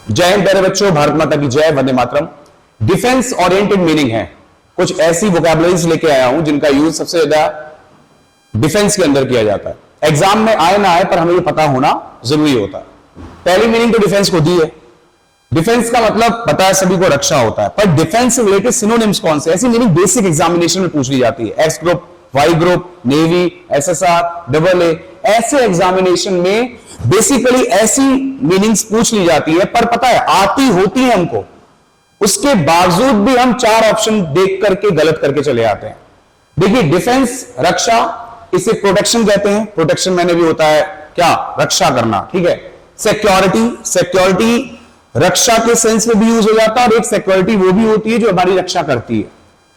जय हिंद प्यारे बच्चों, भारत माता की जय, Vande Mataram. Defence oriented meaning है, कुछ ऐसी वोकैबुलरीज लेके आया हूं जिनका यूज सबसे ज्यादा डिफेंस के अंदर किया जाता है। एग्जाम में आए ना आए पर हमें ये पता होना जरूरी होता है। पहली मीनिंग तो डिफेंस को दी है। डिफेंस का मतलब पता है सभी को, रक्षा होता है। पर डिफेंस से रिलेटेड सिनोनिम्स कौन से, ऐसी मीनिंग बेसिक एग्जामिनेशन में पूछ ली जाती है। X group, Y group, navy, SSR, double A, ऐसे एग्जामिनेशन में बेसिकली ऐसी मीनिंग्स पूछ ली जाती है। पर पता है आती होती है हमको, उसके बावजूद भी हम चार ऑप्शन देख करके गलत करके चले आते हैं। देखिए, डिफेंस रक्षा, इसे प्रोटेक्शन कहते हैं। प्रोटेक्शन मैंने भी होता है क्या, रक्षा करना, ठीक है। सिक्योरिटी, सिक्योरिटी रक्षा के सेंस में भी यूज हो जाता है और एक सिक्योरिटी वो भी होती है जो हमारी रक्षा करती है।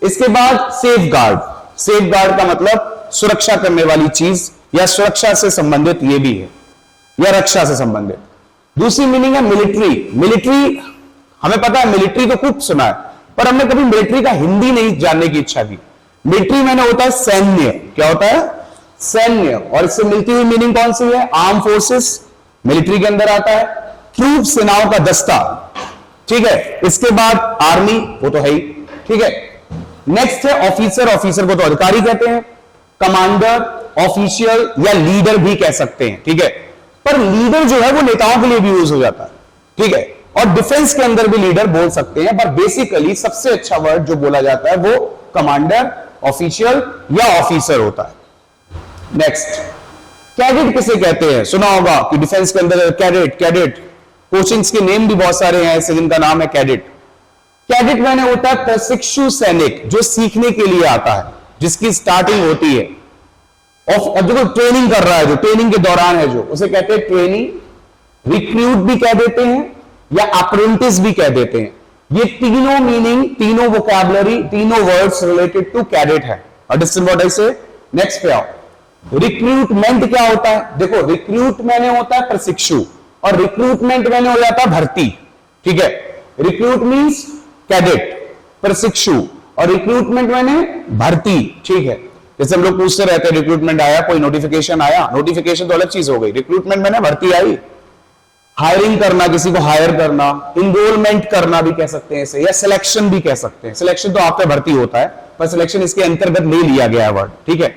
इसके बाद सेफ गार्ड, सेफ गार्ड का मतलब सुरक्षा करने वाली चीज या सुरक्षा से संबंधित ये भी है, या रक्षा से संबंधित। दूसरी मीनिंग है मिलिट्री। मिलिट्री हमें पता है, मिलिट्री तो खूब सुना है, पर हमने कभी मिलिट्री का हिंदी नहीं जानने की इच्छा की। मिलिट्री मैंने होता है सैन्य, क्या होता है, सैन्य। और इससे मिलती हुई मीनिंग कौन सी है, आर्म फोर्सेस, मिलिट्री के अंदर आता है। ट्रूप, सेनाओं का दस्ता, ठीक है। इसके बाद आर्मी, वो तो है ही, ठीक है। नेक्स्ट है ऑफिसर, ऑफिसर को तो अधिकारी कहते हैं। कमांडर, ऑफिशियल या लीडर भी कह सकते हैं, ठीक है। पर लीडर जो है वो नेताओं के लिए भी यूज हो जाता है, ठीक है। और डिफेंस के अंदर भी लीडर बोल सकते हैं, पर बेसिकली सबसे अच्छा वर्ड जो बोला जाता है वो कमांडर, ऑफिशियल या ऑफिसर होता है। नेक्स्ट, कैडेट किसे कहते हैं, सुना होगा कि डिफेंस के अंदर कैडेट, कैडेट कोचिंग्स के नेम भी बहुत सारे हैं ऐसे जिनका नाम है कैडेट। कैडेट मैंने होता है प्रशिक्षु सैनिक, जो सीखने के लिए आता है, जिसकी स्टार्टिंग होती है जो ट्रेनिंग कर रहा है, जो ट्रेनिंग के दौरान है, जो उसे कहते हैं ट्रेनिंग। रिक्रूट भी कह देते हैं या अप्रेंटिस भी कह देते हैं। ये तीनों मीनिंग, तीनों वोकैबुलरी, तीनों वर्ड्स रिलेटेड टू कैडेट है। अंडरस्टैंड व्हाट आई से? नेक्स्ट पे आओ। रिक्रूटमेंट क्या होता है, देखो रिक्रूट मैंने होता है प्रशिक्षु और रिक्रूटमेंट मैंने हो जाता है भर्ती, ठीक है। रिक्रूट मींस कैडेट, प्रशिक्षु, और रिक्रूटमेंट मैंने भर्ती, ठीक है। जैसे हम लोग पूछते रहते हैं रिक्रूटमेंट आया, कोई नोटिफिकेशन आया, नोटिफिकेशन तो अलग चीज हो गई, रिक्रूटमेंट मैंने भर्ती आई। हायरिंग करना, किसी को हायर करना, इनरोलमेंट करना भी कह सकते हैं इसे, या सिलेक्शन भी कह सकते हैं। सिलेक्शन तो आफ्टर भर्ती होता है, पर सिलेक्शन इसके अंतर्गत ले लिया गया है वर्ड, ठीक है।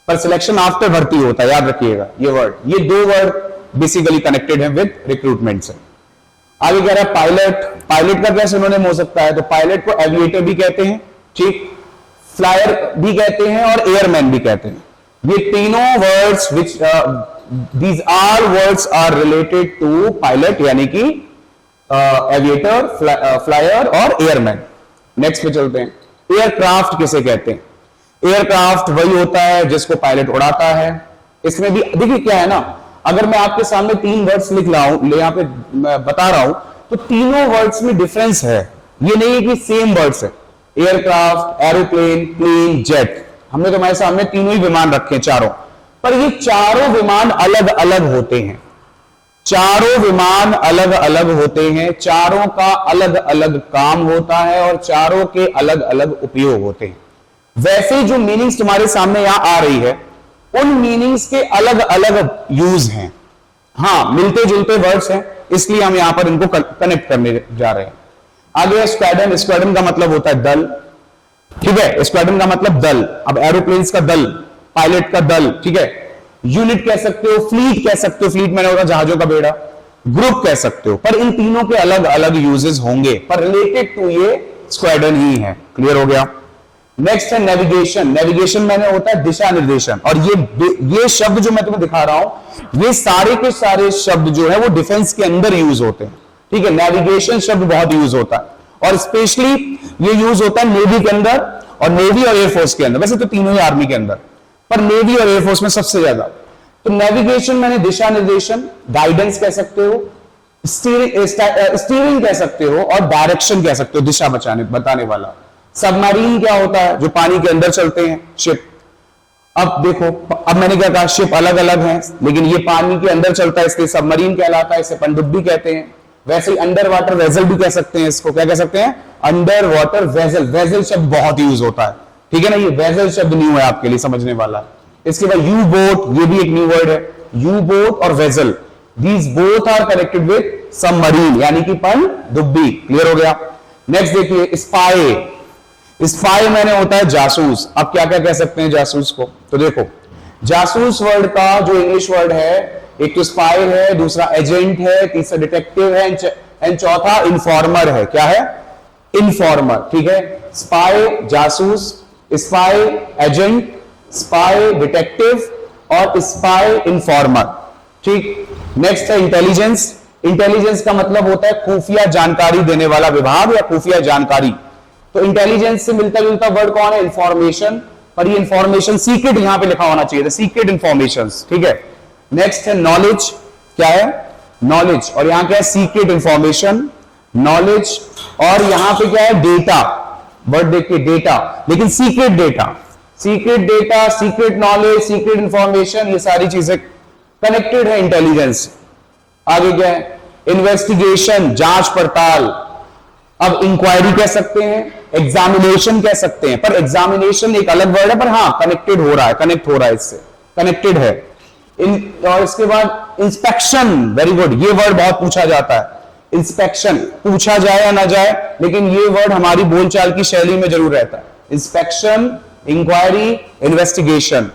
पर सिलेक्शन आफ्टर भर्ती होता है, याद रखिएगा ये वर्ड। ये दो वर्ड बेसिकली कनेक्टेड है विद रिक्रूटमेंट से। आगे कह रहा है पायलट, पायलट का क्या सिनोनिम हो सकता है, तो पायलट को एविएटर भी कहते हैं, ठीक, फ्लायर भी कहते हैं और एयरमैन भी कहते हैं। ये तीनों words which these are words are related to pilot, यानी कि एविएटर, फ्लायर और एयरमैन। नेक्स्ट पे चलते हैं। एयरक्राफ्ट किसे कहते हैं, एयरक्राफ्ट वही होता है जिसको पायलट उड़ाता है। इसमें भी देखिए क्या है ना, अगर मैं आपके सामने तीन वर्ड्स लिख रहा हूं, यहां पे मैं बता रहा हूं, तो तीनों वर्ड्स में डिफरेंस है। ये नहीं है कि सेम वर्ड्स है। एयरक्राफ्ट, एरोप्लेन, प्लेन, जेट, हमने तो हमारे सामने तीनों ही विमान रखे हैं, चारों, पर ये चारों विमान अलग अलग होते हैं। चारों विमान अलग अलग होते हैं, चारों का अलग अलग काम होता है और चारों के अलग अलग उपयोग होते हैं। वैसे जो मीनिंग्स तुम्हारे सामने यहां आ रही है, उन मीनिंग्स के अलग अलग यूज हैं। हाँ, मिलते जुलते वर्ड्स हैं, इसलिए हम यहां पर इनको कनेक्ट करने जा रहे हैं। आगे स्क्वाड्रन, स्क्वाड्रन का मतलब होता है दल, ठीक है। स्क्वाड्रन का मतलब दल। अब एरोप्लेन्स का दल, पायलट का दल, ठीक है। यूनिट कह सकते हो, फ्लीट कह सकते हो, फ्लीट मैंने होगा जहाजों का बेड़ा, ग्रुप कह सकते हो, पर इन तीनों के अलग अलग यूजेस होंगे, पर रिलेटेड टू ये स्क्वाड्रन ही है। क्लियर हो गया? नेक्स्ट है नेविगेशन। नेविगेशन मैंने होता है दिशा निर्देशन, और ये शब्द जो मैं तुम्हें दिखा रहा हूं, ये सारे के सारे शब्द जो है वो डिफेंस के अंदर यूज होते हैं, ठीक है। नेविगेशन शब्द बहुत यूज होता है, और स्पेशली ये यूज होता है नेवी के अंदर, और नेवी और एयरफोर्स के अंदर। वैसे तो तीनों ही आर्मी के अंदर, पर नेवी और एयरफोर्स में सबसे ज्यादा। तो नेविगेशन मैंने दिशा निर्देशन, गाइडेंस कह सकते हो, स्टीयरिंग कह सकते हो, और डायरेक्शन कह सकते हो, दिशा बताने वाला। सबमरीन क्या होता है, जो पानी के अंदर चलते हैं, शिप। अब देखो, अब मैंने क्या कहा, शिप अलग अलग हैं, लेकिन ये पानी के अंदर चलता है, इसलिए सबमरीन कहलाता है, इसे पनडुब्बी कहते हैं। वैसे ही अंडर वाटर वेजल भी कह सकते हैं, इसको क्या कह सकते हैं, अंडर वाटर वेजल। वेजल शब्द बहुत यूज होता है, ठीक है ना, ये वेजल शब्द न्यू है आपके लिए समझने वाला। इसके बाद यू बोट, ये भी एक न्यू वर्ड है, यू बोट और vessel, these both are connected with submarine, यानी कि पनडुब्बी। क्लियर हो गया। नेक्स्ट देखिए स्पाई। स्पाई मैंने होता है जासूस। अब क्या क्या कह सकते हैं जासूस को, तो देखो जासूस वर्ड का जो इंग्लिश वर्ड है, एक तो स्पाई है, दूसरा एजेंट है, तीसरा डिटेक्टिव है एंड चौथा इन्फॉर्मर है। क्या है? इन्फॉर्मर। ठीक है, स्पाई जासूस, स्पाई एजेंट, स्पाई डिटेक्टिव और स्पाई इन्फॉर्मर। ठीक। नेक्स्ट है इंटेलिजेंस। इंटेलिजेंस का मतलब होता है खुफिया जानकारी देने वाला विभाग या खुफिया जानकारी। तो इंटेलिजेंस से मिलता जुलता वर्ड कौन है? इंफॉर्मेशन। पर ये इंफॉर्मेशन सीक्रेट यहां पे लिखा होना चाहिए था, सीक्रेट इंफॉर्मेशन। ठीक है। नेक्स्ट है नॉलेज। क्या है? नॉलेज। और यहां क्या है? Secret information, knowledge. और यहां पे क्या है? डेटा। वर्ड देखिए डेटा, लेकिन secret data. Secret data, secret knowledge, secret information, ये सारी चीजें कनेक्टेड है इंटेलिजेंस। आगे क्या है? इन्वेस्टिगेशन, जांच पड़ताल। अब इंक्वायरी कह सकते हैं, एग्जामिनेशन कह सकते हैं, पर एग्जामिनेशन एक अलग वर्ड है, पर हाँ कनेक्टेड हो रहा है, कनेक्ट हो रहा है, इससे कनेक्टेड है। और इसके बाद इंस्पेक्शन। वेरी गुड, ये वर्ड बहुत पूछा जाता है। इंस्पेक्शन पूछा जाए या ना जाए, लेकिन ये वर्ड हमारी बोलचाल की शैली में जरूर रहता है। Inspection, inquiry, investigation.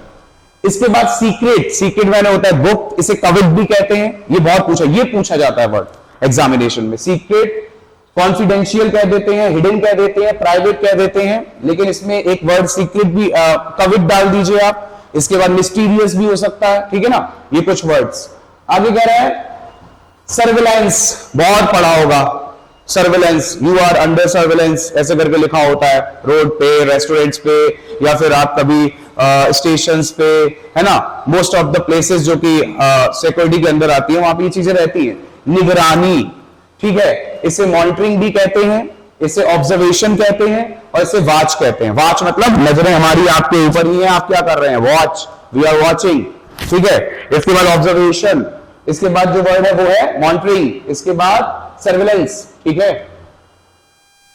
इसके बाद सीक्रेट। सीक्रेट मैंने होता है गुप्त, इसे कविट भी कहते हैं। ये बहुत पूछा जाता है वर्ड एग्जामिनेशन में। सीक्रेट, कॉन्फिडेंशियल कह देते हैं, हिडन कह देते हैं, प्राइवेट कह देते हैं, लेकिन इसमें एक वर्ड सीक्रेट भी कविट डाल दीजिए आप। इसके बाद मिस्टीरियस भी हो सकता है। ठीक है ना, ये कुछ वर्ड्स। आगे कह रहा है सर्विलांस। बहुत पढ़ा होगा surveillance, you are under surveillance, ऐसे करके लिखा होता है रोड पे, रेस्टोरेंट्स पे, या फिर आप कभी स्टेशंस पे, है ना, मोस्ट ऑफ द प्लेसेस जो कि सिक्योरिटी के अंदर आती है, वहां पे ये चीजें रहती हैं। निगरानी। ठीक है, इसे मॉनिटरिंग भी कहते हैं, इसे ऑब्जर्वेशन कहते हैं और इसे वॉच कहते हैं। वॉच मतलब नजरें हमारी आपके ऊपर ही है, आप क्या कर रहे हैं? Watch, we are watching. ठीक है। इसके बाद ऑब्जर्वेशन, इसके बाद जो वर्ड है वो है मॉनिटरिंग, इसके बाद सर्विलेंस। ठीक है।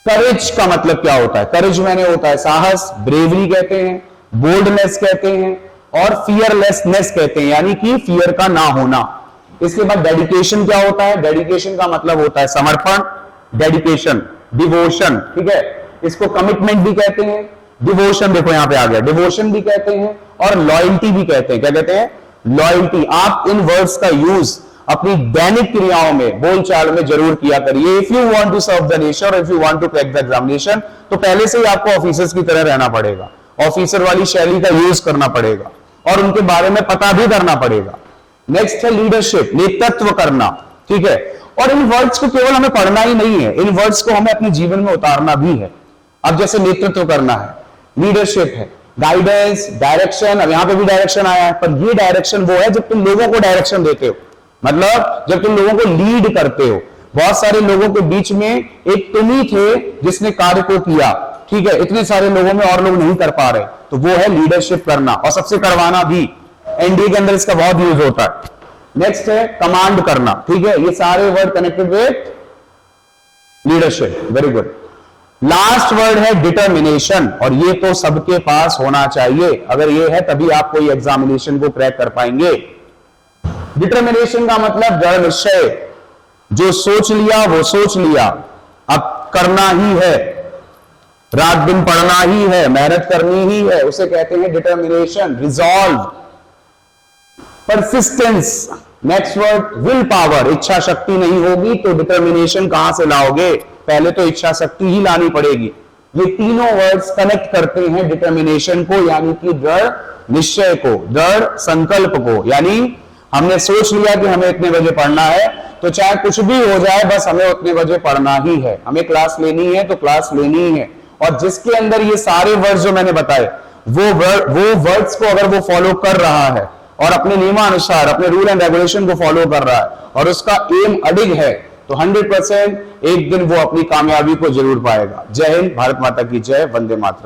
करेज का मतलब क्या होता है? करेज मैंने होता है साहस, ब्रेवरी कहते हैं, बोल्डनेस कहते हैं और फियरलेसनेस कहते हैं, यानी कि फियर का ना होना। इसके बाद डेडिकेशन क्या होता है? डेडिकेशन का मतलब होता है समर्पण, डेडिकेशन, डिवोशन। ठीक है, इसको कमिटमेंट भी कहते हैं, डिवोशन देखो यहां पे आ गया, डिवोशन भी कहते हैं और लॉयल्टी भी कहते हैं। क्या कहते हैं? लॉयल्टी। आप इन वर्ड्स का यूज अपनी दैनिक क्रियाओं में, बोलचाल में जरूर किया करिए। If you want to serve the nation और if you want to crack the examination, तो पहले से ही आपको ऑफिसर्स की तरह रहना पड़ेगा, ऑफिसर वाली शैली का यूज करना पड़ेगा और उनके बारे में पता भी करना पड़ेगा। नेक्स्ट है लीडरशिप, नेतृत्व करना। ठीक है। और इन वर्ड्स को केवल हमें पढ़ना ही नहीं है, इन वर्ड्स को हमें अपने जीवन में उतारना भी है। अब जैसे नेतृत्व करना है, लीडरशिप है, गाइडेंस, डायरेक्शन। अब यहां पे भी डायरेक्शन आया है, पर ये डायरेक्शन वो है जब तुम लोगों को डायरेक्शन देते हो, मतलब जब तुम लोगों को लीड करते हो। बहुत सारे लोगों के बीच में एक तुम ही थे जिसने कार्य को किया। ठीक है, इतने सारे लोगों में और लोग नहीं कर पा रहे, तो वो है लीडरशिप करना और सबसे करवाना भी। एनडीए के अंदर इसका बहुत यूज होता है। नेक्स्ट है कमांड करना। ठीक है, ये सारे word connected with leadership. Very good. Last word है डिटर्मिनेशन, और ये तो सबके पास होना चाहिए। अगर ये है तभी आप कोई एग्जामिनेशन को क्रैक कर पाएंगे। डिटर्मिनेशन का मतलब दृढ़ निश्चय, जो सोच लिया वो सोच लिया, अब करना ही है, रात दिन पढ़ना ही है, मेहनत करनी ही है, उसे कहते हैं determination. Resolve, persistence. Next word will power, इच्छा शक्ति नहीं होगी तो डिटर्मिनेशन कहां से लाओगे? पहले तो इच्छा शक्ति ही लानी पड़ेगी। ये तीनों वर्ड्स कनेक्ट करते हैं डिटर्मिनेशन को, यानी कि दृढ़ निश्चय को, दृढ़ संकल्प को। यानी हमने सोच लिया कि हमें इतने बजे पढ़ना है, तो चाहे कुछ भी हो जाए बस हमें उतने बजे पढ़ना ही है। हमें क्लास लेनी है तो क्लास लेनी ही है। और जिसके अंदर ये सारे वर्ड्स जो मैंने बताए, वो वर्ड्स को अगर वो फॉलो कर रहा है और अपने नियमानुसार, अपने रूल एंड रेगुलेशन को फॉलो कर रहा है और उसका एम अडिग है, तो 100% एक दिन वो अपनी कामयाबी को जरूर पाएगा। जय हिंद, भारत माता की जय, वंदे मातरम।